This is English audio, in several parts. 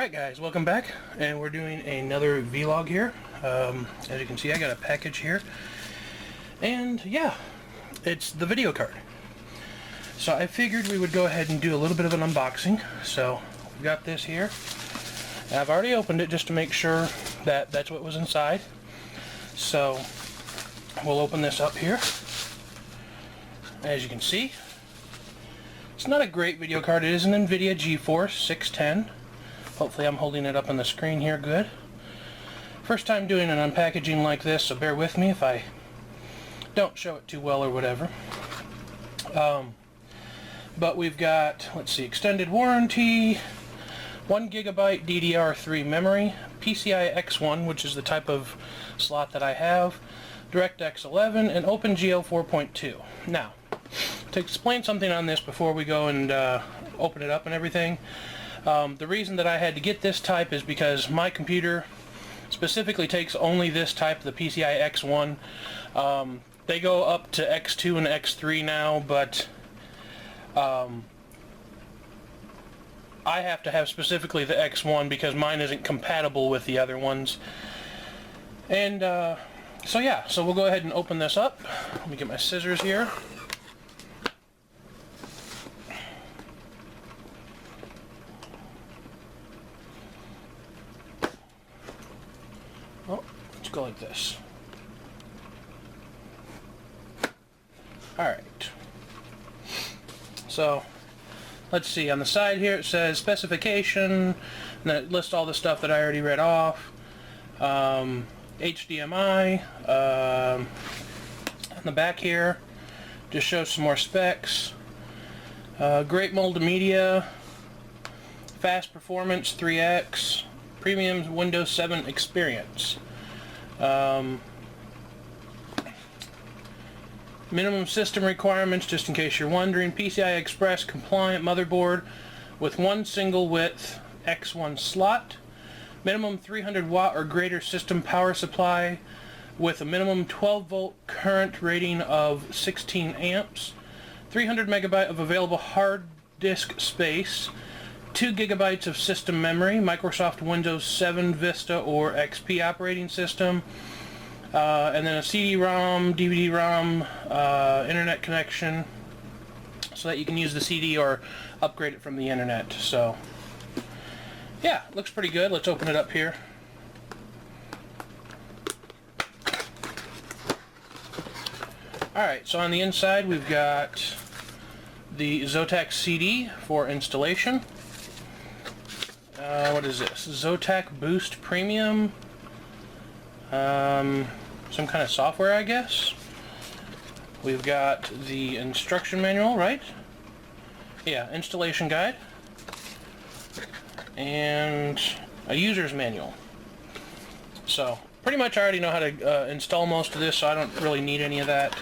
Alright guys, welcome back, and we're doing another vlog here. As you can see, I got a package here, and yeah, it's the video card. So I figured we would go ahead and do a little bit of an unboxing. So we've got this here. I've already opened it just to make sure that that's what was inside. So we'll open this up here. As you can see, it's not a great video card. It is an NVIDIA GeForce 610. Hopefully I'm holding it up on the screen here good. First time doing an unpackaging like this, so bear with me if I don't show it too well or whatever. But we've got, let's see, extended warranty, 1 GB DDR3 memory, PCI X1, which is the type of slot that I have, DirectX 11, and OpenGL 4.2. Now, to explain something on this before we go and open it up and everything, the reason that I had to get this type is because my computer specifically takes only this type, the PCI X1. They go up to X2 and X3 now, but I have to have specifically the X1 because mine isn't compatible with the other ones. And so yeah, so we'll go ahead and open this up. Let me get my scissors here. Oh, let's go like this. Alright. So, let's see. On the side here it says specification, and then it lists all the stuff that I already read off. HDMI. On the back here, just shows some more specs. Great multimedia. Fast performance 3x. Premium Windows 7 experience. Minimum system requirements, just in case you're wondering: PCI Express compliant motherboard with one single width X1 slot, minimum 300 watt or greater system power supply with a minimum 12 volt current rating of 16 amps, 300 megabyte of available hard disk space, 2 gigabytes of system memory, Microsoft Windows 7 Vista or XP operating system, and then a CD-ROM, DVD-ROM, internet connection, so that you can use the CD or upgrade it from the internet. So yeah, looks pretty good. Let's open it up here. Alright, so on the inside we've got the Zotac CD for installation. What is this? Zotac Boost Premium. Some kind of software, I guess. We've got the instruction manual, right? Yeah, installation guide. And a user's manual. So, pretty much I already know how to install most of this, so I don't really need any of that.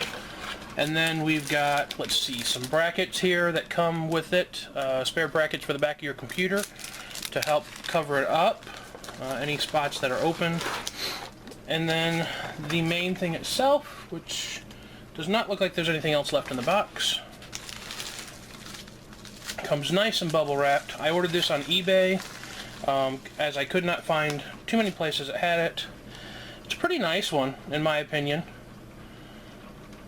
And then we've got, let's see, some brackets here that come with it. Spare brackets for the back of your computer to help cover it up, any spots that are open. And then the main thing itself, which does not look like there's anything else left in the box. Comes nice and bubble wrapped. I ordered this on eBay, as I could not find too many places that had it. It's a pretty nice one, in my opinion.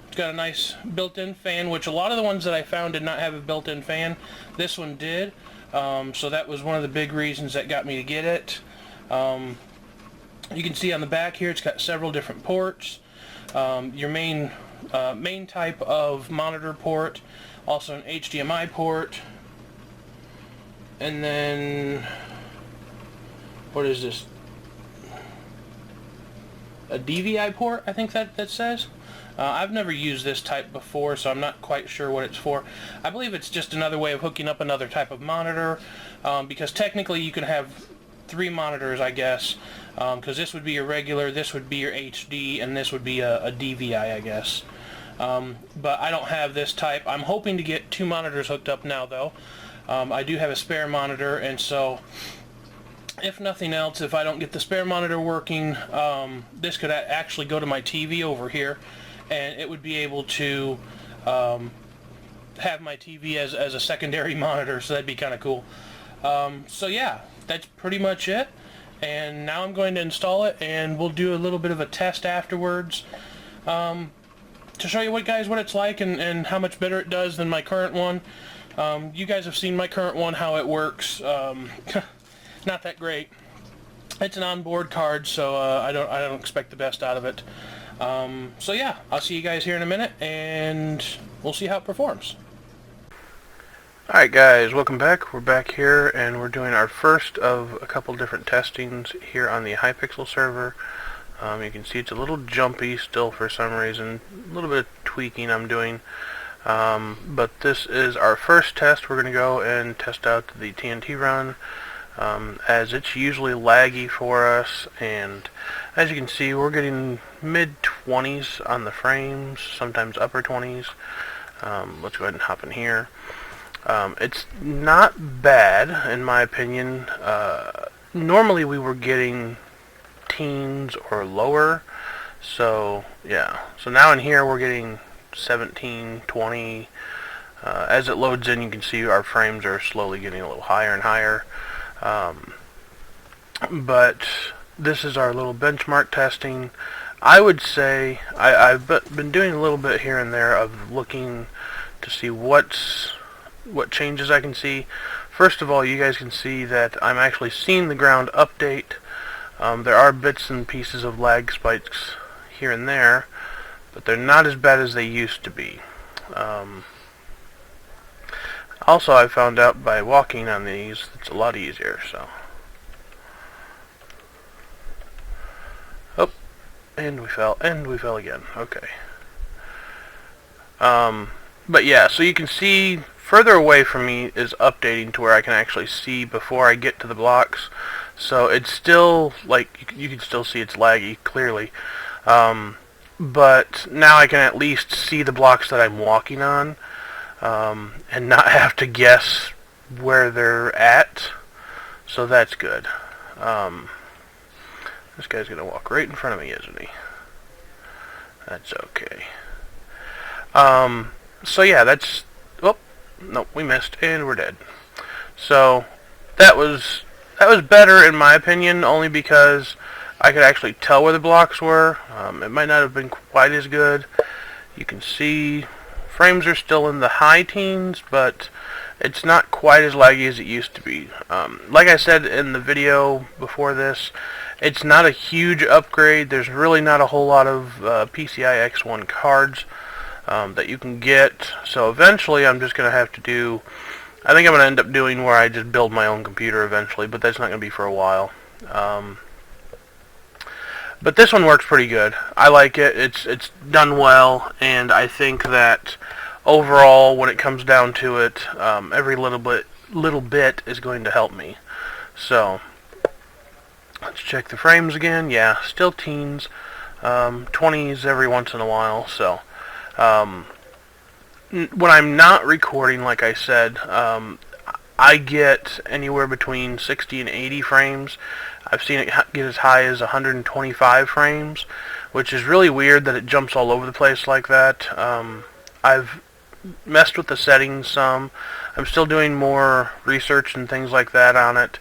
It's got a nice built-in fan, which a lot of the ones that I found did not have a built-in fan. This one did. So that was one of the big reasons that got me to get it. You can see on the back here it's got several different ports. Your main type of monitor port, also an HDMI port, and then what is this? A DVI port, I think that says. I've never used this type before, so I'm not quite sure what it's for. I believe it's just another way of hooking up another type of monitor, because technically you can have 3 monitors, I guess, because this would be your regular, this would be your HD, and this would be a DVI, I guess. But I don't have this type. I'm hoping to get 2 monitors hooked up now, though. I do have a spare monitor, and so if nothing else, if I don't get the spare monitor working, this could actually go to my TV over here, and it would be able to have my TV as a secondary monitor, so that'd be kind of cool. So yeah, that's pretty much it. And now I'm going to install it, and we'll do a little bit of a test afterwards to show you what it's like and how much better it does than my current one. You guys have seen my current one, how it works. Not that great. It's an onboard card, so I don't expect the best out of it. So yeah, I'll see you guys here in a minute, and we'll see how it performs. Alright guys, welcome back. We're back here, and we're doing our first of a couple different testings here on the Hypixel server. You can see it's a little jumpy still for some reason. A little bit of tweaking I'm doing. But this is our first test. We're going to go and test out the TNT run, as it's usually laggy for us, and as you can see we're getting mid-20s on the frames, sometimes upper 20s. Let's go ahead and hop in here. It's not bad in my opinion. Normally we were getting teens or lower, so yeah, so now in here we're getting 17, 20. As it loads in, you can see our frames are slowly getting a little higher and higher. But this is our little benchmark testing. I would say I've been doing a little bit here and there of looking to see what changes I can see. First of all, you guys can see that I'm actually seeing the ground update. There are bits and pieces of lag spikes here and there, but they're not as bad as they used to be. Also, I found out by walking on these, it's a lot easier, so. Oh, and we fell again. Okay. But yeah, so you can see further away from me is updating to where I can actually see before I get to the blocks. So it's still, like, you can still see it's laggy, clearly. But now I can at least see the blocks that I'm walking on, and not have to guess where they're at. So that's good. This guy's gonna walk right in front of me, isn't he? That's okay. So yeah, that's... Oh, nope, we missed, and we're dead. So that was better in my opinion, only because I could actually tell where the blocks were. It might not have been quite as good. You can see frames are still in the high teens, but it's not quite as laggy as it used to be. Like I said in the video before this, it's not a huge upgrade. There's really not a whole lot of PCI X1 cards that you can get. So eventually I'm just going to have to do... I think I'm going to end up doing where I just build my own computer eventually, but that's not going to be for a while. But this one works pretty good. I like it. It's done well, and I think that overall, when it comes down to it, every little bit is going to help me. So let's check the frames again. Yeah, still teens, 20s every once in a while. So when I'm not recording, like I said, I get anywhere between 60 and 80 frames. I've seen it get as high as 125 frames, which is really weird that it jumps all over the place like that. I've messed with the settings some. I'm still doing more research and things like that on it.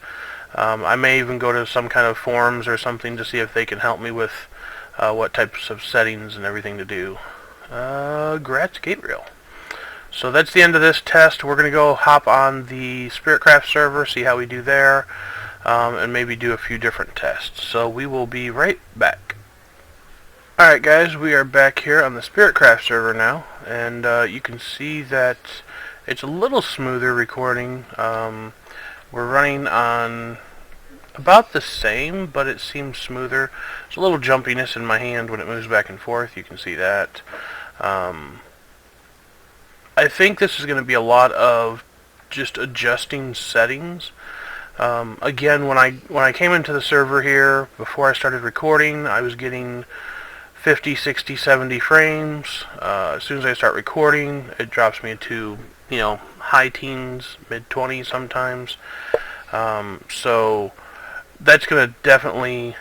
I may even go to some kind of forums or something to see if they can help me with what types of settings and everything to do. Grats Gabriel. So that's the end of this test. We're going to go hop on the Spiritcraft server, see how we do there, and maybe do a few different tests. So we will be right back. Alright guys, we are back here on the Spiritcraft server now, and you can see that it's a little smoother recording. We're running on about the same, but it seems smoother. There's a little jumpiness in my hand when it moves back and forth, you can see that. I think this is going to be a lot of just adjusting settings. Again, when I came into the server here, before I started recording, I was getting 50, 60, 70 frames. As soon as I start recording, it drops me into, high teens, mid-20s sometimes. So that's going to definitely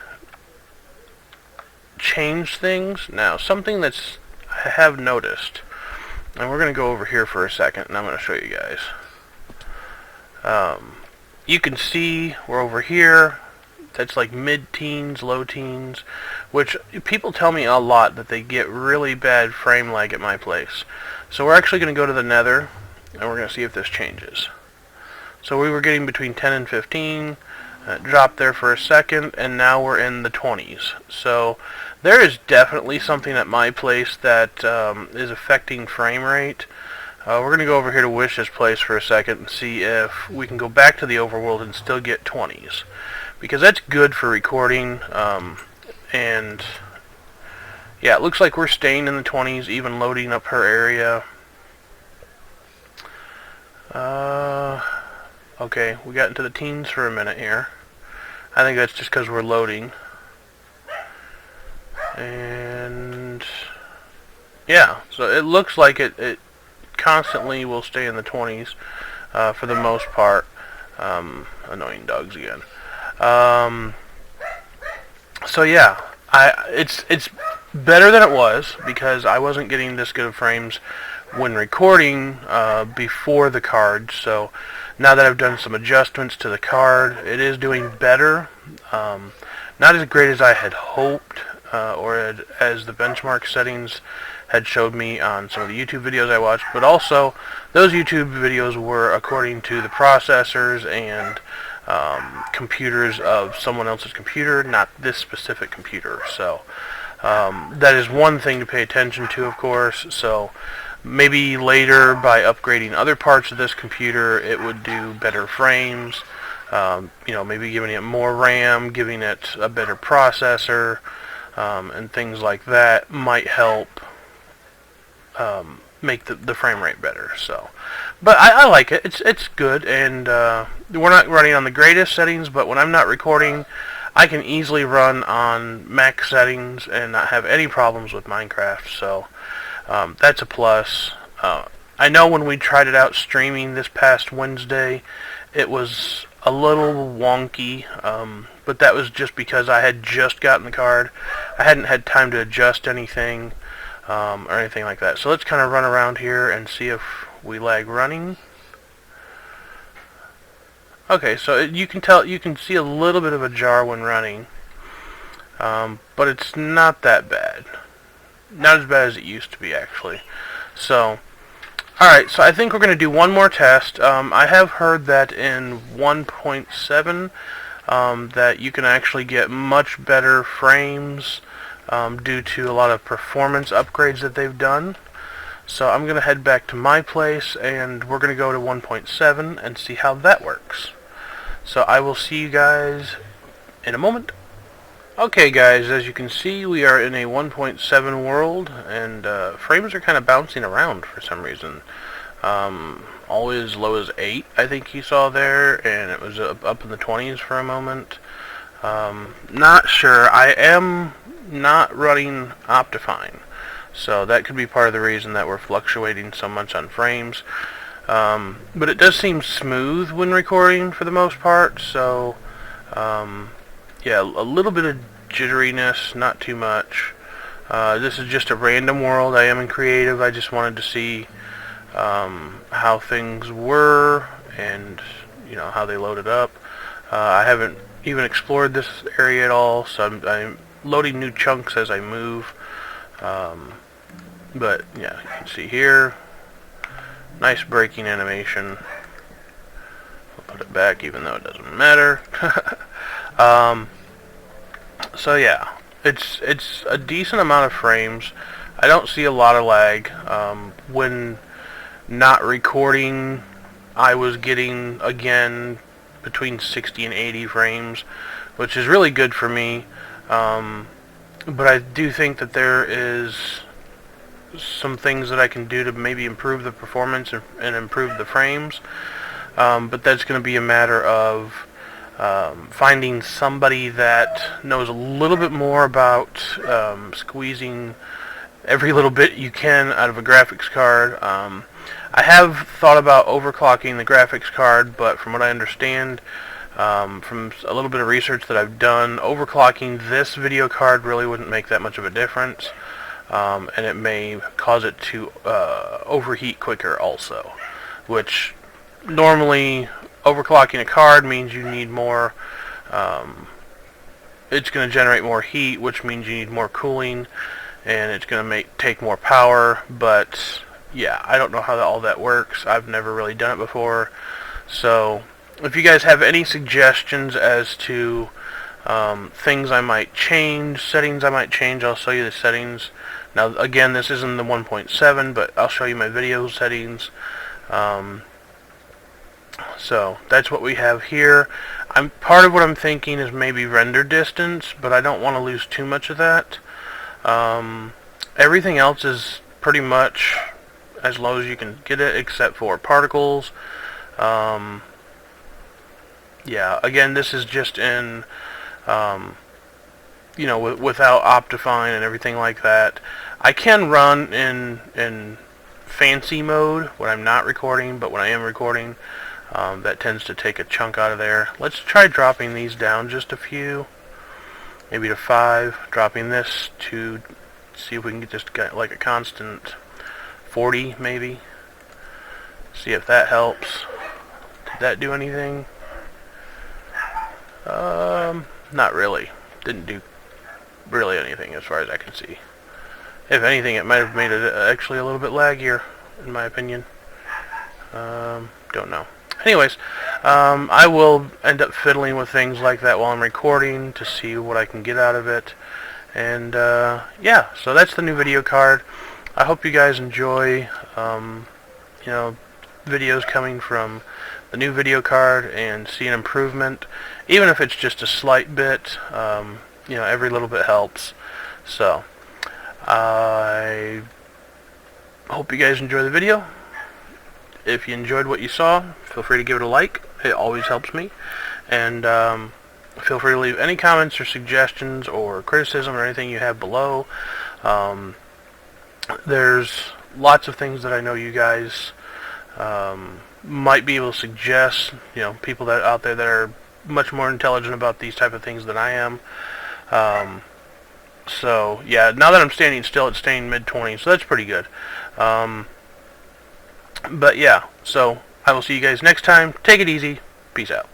change things. Now, something that's I have noticed, and we're going to go over here for a second, and I'm going to show you guys. you can see we're over here. That's like mid-teens, low teens, which people tell me a lot that they get really bad frame lag at my place. So we're actually going to go to the Nether, and we're going to see if this changes. So we were getting between 10 and 15, dropped there for a second, and now we're in the 20s. So there is definitely something at my place that is affecting frame rate. We're going to go over here to Wish's place for a second and see if we can go back to the overworld and still get 20s. Because that's good for recording, and yeah, it looks like we're staying in the 20s, even loading up her area. Okay, we got into the teens for a minute here. I think that's just because we're loading. And yeah, so it looks like it constantly will stay in the 20s for the most part. Annoying dogs again. So yeah, it's better than it was because I wasn't getting this good of frames when recording before the card. So now that I've done some adjustments to the card, it is doing better. Not as great as I had hoped, or as the benchmark settings had showed me on some of the YouTube videos I watched, but also those YouTube videos were according to the processors and computers of someone else's computer, not this specific computer. So that is one thing to pay attention to, of course. So maybe later, by upgrading other parts of this computer, it would do better frames. Maybe giving it more RAM, giving it a better processor, and things like that might help make the frame rate better. So, but I like it. It's good, and we're not running on the greatest settings, but when I'm not recording, I can easily run on max settings and not have any problems with Minecraft. So that's a plus. I know when we tried it out streaming this past Wednesday, it was a little wonky, but that was just because I had just gotten the card. I hadn't had time to adjust anything or anything like that. So let's kind of run around here and see if we lag running. Okay, so you can see a little bit of a jar when running, but it's not that bad. Not as bad as it used to be, actually. So, alright, so I think we're going to do one more test. I have heard that in 1.7 that you can actually get much better frames due to a lot of performance upgrades that they've done. So I'm going to head back to my place, and we're going to go to 1.7 and see how that works. So I will see you guys in a moment. Okay guys, as you can see, we are in a 1.7 world, and frames are kind of bouncing around for some reason. All as low as 8, I think you saw there, and it was up in the 20s for a moment. Not sure. I am not running Optifine, so that could be part of the reason that we're fluctuating so much on frames. But it does seem smooth when recording for the most part, so yeah, a little bit of jitteriness, not too much. This is just a random world. I am in creative. I just wanted to see how things were and how they loaded up. I haven't even explored this area at all, so I'm loading new chunks as I move. But yeah, you can see here, nice braking animation. I'll put it back even though it doesn't matter. So yeah, it's a decent amount of frames. I don't see a lot of lag. When not recording, I was getting, again, between 60 and 80 frames, which is really good for me. But I do think that there is some things that I can do to maybe improve the performance and improve the frames. But that's going to be a matter of finding somebody that knows a little bit more about squeezing every little bit you can out of a graphics card. I have thought about overclocking the graphics card, but from what I understand, from a little bit of research that I've done, overclocking this video card really wouldn't make that much of a difference, and it may cause it to overheat quicker also, which normally overclocking a card means you need more, it's going to generate more heat, which means you need more cooling, and it's going to take more power. But yeah, I don't know how all that works. I've never really done it before. So if you guys have any suggestions as to things I might change, settings I might change, I'll show you the settings. Now again, this isn't the 1.7, but I'll show you my video settings. So that's what we have here. Part of what I'm thinking is maybe render distance, but I don't want to lose too much of that. Everything else is pretty much as low as you can get it, except for particles. Yeah, again, this is just in, you know, without Optifine and everything like that. I can run in fancy mode when I'm not recording, but when I am recording, that tends to take a chunk out of there. Let's try dropping these down just a few, maybe to 5. Dropping this to see if we can get just like a constant 40, maybe. See if that helps. Did that do anything? Not really. Didn't do really anything as far as I can see. If anything, it might have made it actually a little bit laggier, in my opinion. Don't know. Anyways, I will end up fiddling with things like that while I'm recording to see what I can get out of it. And yeah, so that's the new video card. I hope you guys enjoy, you know, videos coming from the new video card and see an improvement, even if it's just a slight bit. You know, every little bit helps. So I hope you guys enjoy the video. If you enjoyed what you saw, feel free to give it a like. It always helps me. And feel free to leave any comments or suggestions or criticism or anything you have below. There's lots of things that I know you guys might be able to suggest. You know, people that out there that are much more intelligent about these type of things than I am. So yeah, now that I'm standing still, it's staying mid-20s, so that's pretty good. But yeah, so I will see you guys next time. Take it easy. Peace out.